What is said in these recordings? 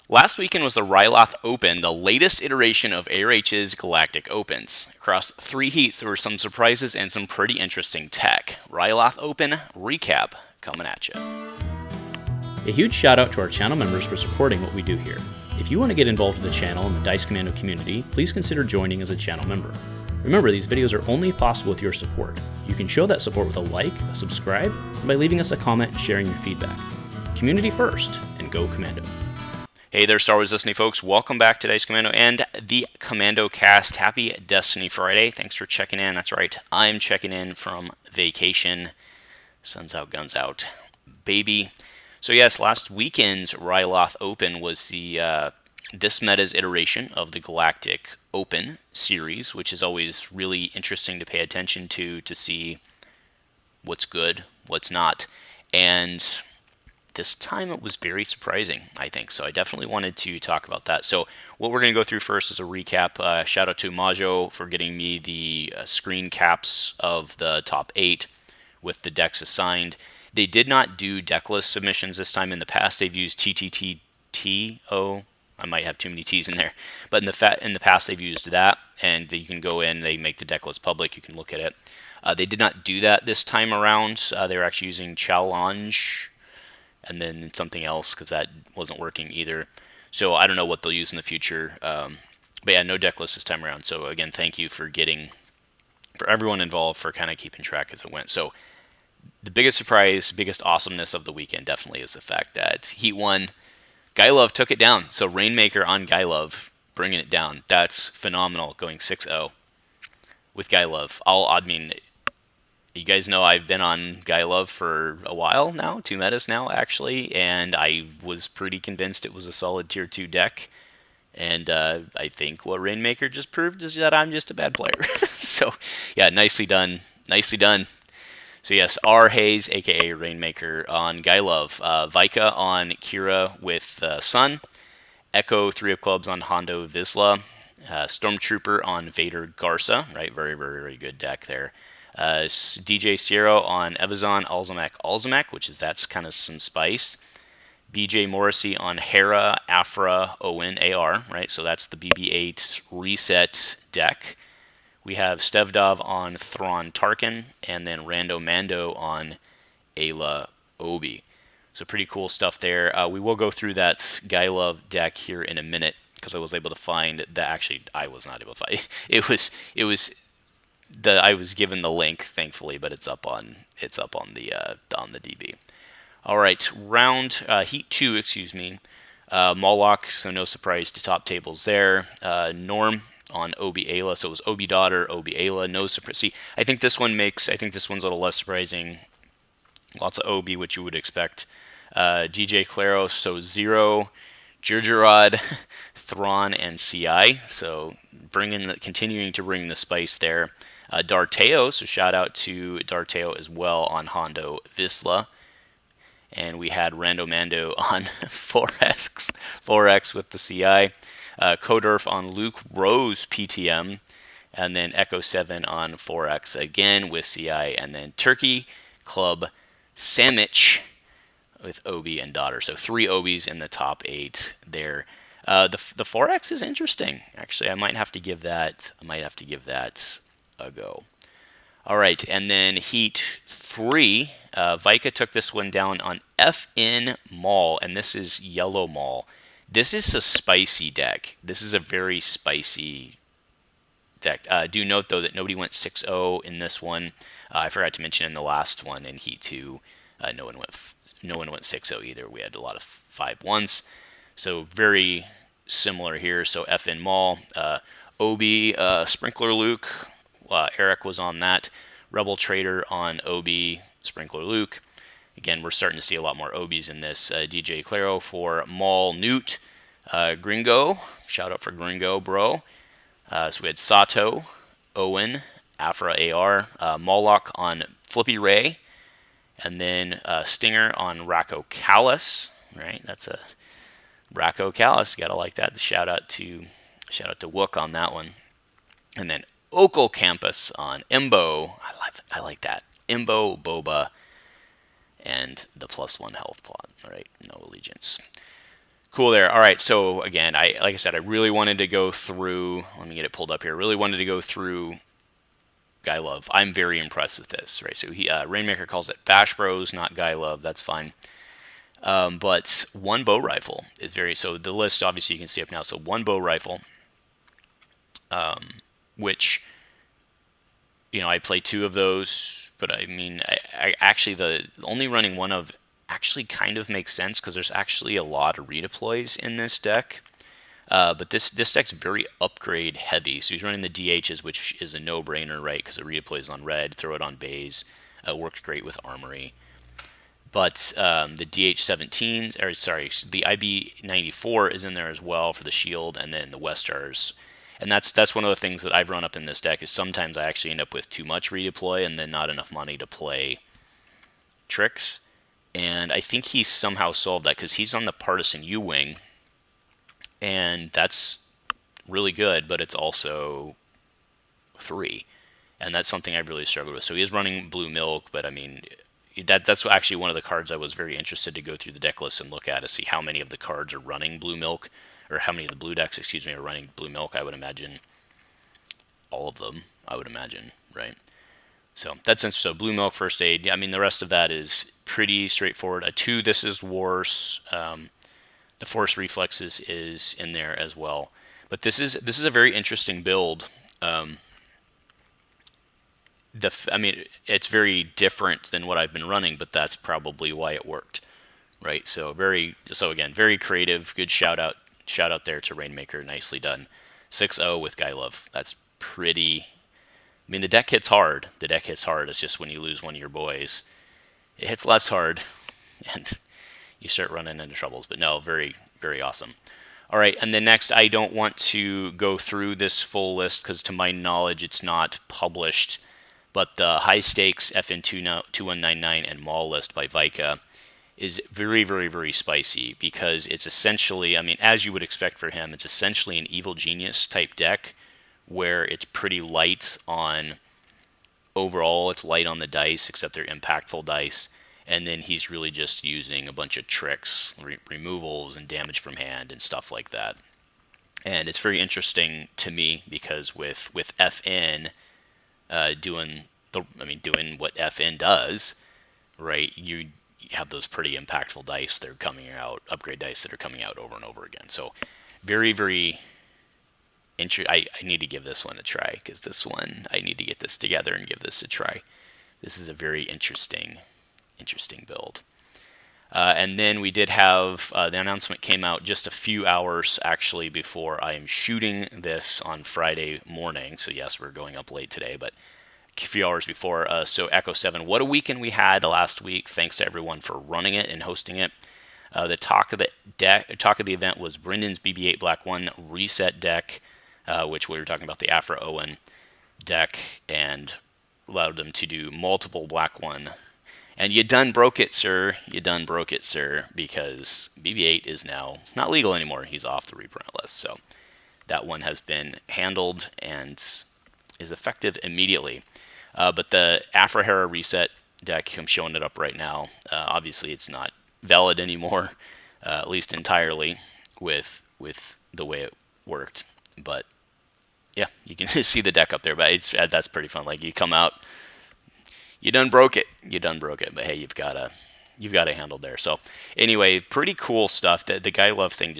Last weekend was the Ryloth Open, the latest iteration of ARH's Galactic Opens. Across 3 heats, there were some surprises and some pretty interesting tech. Ryloth Open recap coming at you. A huge shout out to our channel members for supporting what we do here. If you want to get involved with the channel and the Dice Commando community, please consider joining as a channel member. Remember, these videos are only possible with your support. You can show that support with a like, a subscribe, and by leaving us a comment and sharing your feedback. Community first, and go Commando. Hey there, Star Wars listening folks. Welcome back to Dice Commando and the Commando cast. Happy Destiny Friday. Thanks for checking in. That's right, I'm checking in from vacation. Sun's out, guns out, baby. So yes, last weekend's Ryloth Open was the this meta's iteration of the Galactic Open series, which is always really interesting to pay attention to see what's good, what's not. And this time it was very surprising, I think. So I definitely wanted to talk about that. So what we're going to go through first is a recap. Shout out to Majo for getting me the screen caps of the top 8 with the decks assigned. They did not do decklist submissions this time. In the past, they've used TTTTO. I might have too many T's in there. But in the past, they've used that. And you can go in, they make the decklist public. You can look at it. They did not do that this time around. They were actually using challenge and then something else because that wasn't working either. So I don't know what they'll use in the future. But yeah, no decklist this time around. So again, thank you for everyone involved for kind of keeping track as it went. So the biggest surprise, biggest awesomeness of the weekend definitely is the fact that Heat 1, Gylov took it down. So Rainmaker on Gylov, bringing it down. That's phenomenal, going 6-0 with Gylov. I mean, you guys know I've been on Gylov for a while now, 2 metas now actually, and I was pretty convinced it was a solid tier 2 deck. And I think what Rainmaker just proved is that I'm just a bad player. So yeah, nicely done. Nicely done. So yes, R. Hayes, aka Rainmaker, on Gylov. Vika on Kira with Sun. Echo, 3 of Clubs on Hondo Vizsla. Stormtrooper on Vader Garza. Right, very, very, very good deck there. DJ Sierra on Evazon Alzamek, that's kind of some spice. BJ Morrissey on Hera, Afra, Owen, AR, right? So that's the BB-8 reset deck. We have Stevdov on Thrawn Tarkin, and then Rando Mando on Ayla Obi. So pretty cool stuff there. We will go through that Gylov deck here in a minute because I was able to find that. Actually, I was not able to find it. I was given the link, thankfully, but it's up on the DB. All right, Heat 2, excuse me. Moloch, so no surprise to top tables there. Norm on Obi Ayla, so it was Obi daughter, Obi Ayla, no surprise. See, I think this one's a little less surprising. Lots of Obi, which you would expect. DJ Claro, so 0, Gerrera, Thrawn, and CI. So continuing to bring the spice there. Darteo, so shout out to Darteo as well on Hondo Vizsla. And we had Rando Mando on 4X with the CI. Kodurf on Luke Rose PTM. And then Echo 7 on 4X again with CI. And then Turkey Club Sandwich with Obi and daughter. So 3 Obis in the top 8 there. The 4X is interesting. Actually, I might have to give that a go. All right, and then Heat 3, Vika took this one down on FN Maul, and this is Yellow Maul. This is a spicy deck. This is a very spicy deck. Do note, though, that nobody went 6-0 in this one. I forgot to mention in the last one in Heat 2, no one went 6-0 either. We had a lot of 5-1s. So very similar here. So FN Maul, Obi, Sprinkler Luke. Eric was on that. Rebel Trader on Obi, Sprinkler Luke. Again, we're starting to see a lot more Obis in this. DJ Claro for Maul Nute. Gringo, shout out for Gringo, bro. So we had Sato, Owen, Afra AR, Moloch on Flippy Ray, and then Stinger on Racco Callus. Right, that's a Racco Callus. Gotta like that. Shout out to Wook on that one. And then Okal Campus on Embo. I like that. Embo, Boba, and the +1 health plot. All right, no allegiance. Cool there. All right. So again, like I said, I really wanted to go through. Let me get it pulled up here. Really wanted to go through Guy Love. I'm very impressed with this. Right. So Rainmaker calls it Bash Bros, not Guy Love. That's fine. But one bow rifle is very. So the list obviously you can see up now. So one bow rifle, which I play two of those, but I mean, I actually the only running one of actually kind of makes sense because there's actually a lot of redeploys in this deck. But this deck's very upgrade heavy, so he's running the DHs, which is a no-brainer, right? Because it redeploys on red, throw it on bays. Worked great with armory. But the DH-17, or sorry, the IB-94 is in there as well for the shield, and then the Westars. And that's one of the things that I've run up in this deck is sometimes I actually end up with too much redeploy and then not enough money to play tricks. And I think he somehow solved that because he's on the Partisan U-Wing, and that's really good, but it's also 3. And that's something I really struggled with. So he is running Blue Milk, but I mean, that's actually one of the cards I was very interested to go through the deck list and look at to see how many of the cards are running Blue Milk, or how many of the blue decks, are running Blue Milk. I would imagine all of them, right? So that's interesting. So Blue Milk, First Aid. I mean, the rest of that is pretty straightforward. A 2, this is Wars. The Force Reflexes is in there as well. But this is a very interesting build. I mean, it's very different than what I've been running, but that's probably why it worked, right? So again, very creative. Good shout out there to Rainmaker. Nicely done. 6-0 with Guy Love. That's pretty. I mean, the deck hits hard. It's just when you lose one of your boys, it hits less hard, and you start running into troubles. But no, very, very awesome. All right, and then next, I don't want to go through this full list because to my knowledge, it's not published. But the high stakes FN 2199 and Maul list by Vika is very, very, very spicy because it's essentially, I mean, as you would expect for him, it's essentially an Evil Genius type deck where it's pretty light on overall. It's light on the dice, except they're impactful dice. And then he's really just using a bunch of tricks, removals, and damage from hand and stuff like that. And it's very interesting to me because with FN doing what FN does, right? You have those pretty impactful dice that are coming out, upgrade dice that are coming out over and over again. So very, very I need to give this one a try because this one, I need to get this together and give this a try. This is a very interesting build. And then we did have, the announcement came out just a few hours actually before I am shooting this on Friday morning. So yes, we're going up late today, but a few hours before. So Echo 7, what a weekend we had last week. Thanks to everyone for running it and hosting it. The talk of the event was Brendan's BB-8 Black 1 reset deck, which we were talking about the Afra Owen deck, and allowed them to do multiple Black 1. And you done broke it, sir. Because BB-8 is now not legal anymore. He's off the reprint list. So that one has been handled and is effective immediately. But the Afra Hera reset deck, I'm showing it up right now. Obviously, it's not valid anymore, at least entirely, with the way it worked. But yeah, you can see the deck up there. But that's pretty fun. Like you come out. You done broke it. But hey, you've got a handle there. So anyway, pretty cool stuff. The Guy Love thing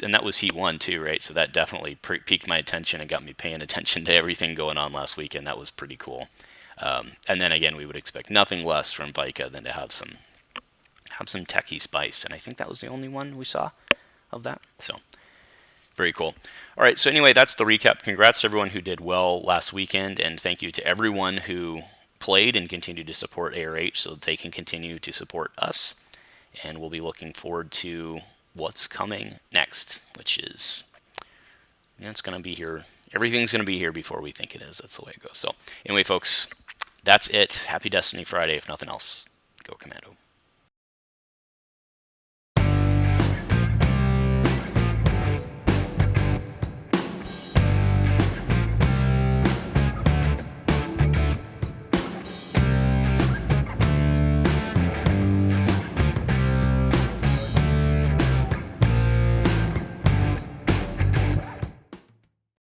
and that was Heat 1 too, right? So that definitely piqued my attention and got me paying attention to everything going on last weekend. That was pretty cool. And then again, we would expect nothing less from Vika than to have some techie spice. And I think that was the only one we saw of that. So very cool. All right. So anyway, that's the recap. Congrats to everyone who did well last weekend, and thank you to everyone who played and continued to support ARH so that they can continue to support us. And we'll be looking forward to what's coming next, which is, it's going to be here. Everything's going to be here before we think it is. That's the way it goes. So anyway, folks, that's it. Happy Destiny Friday. If nothing else, go Commando.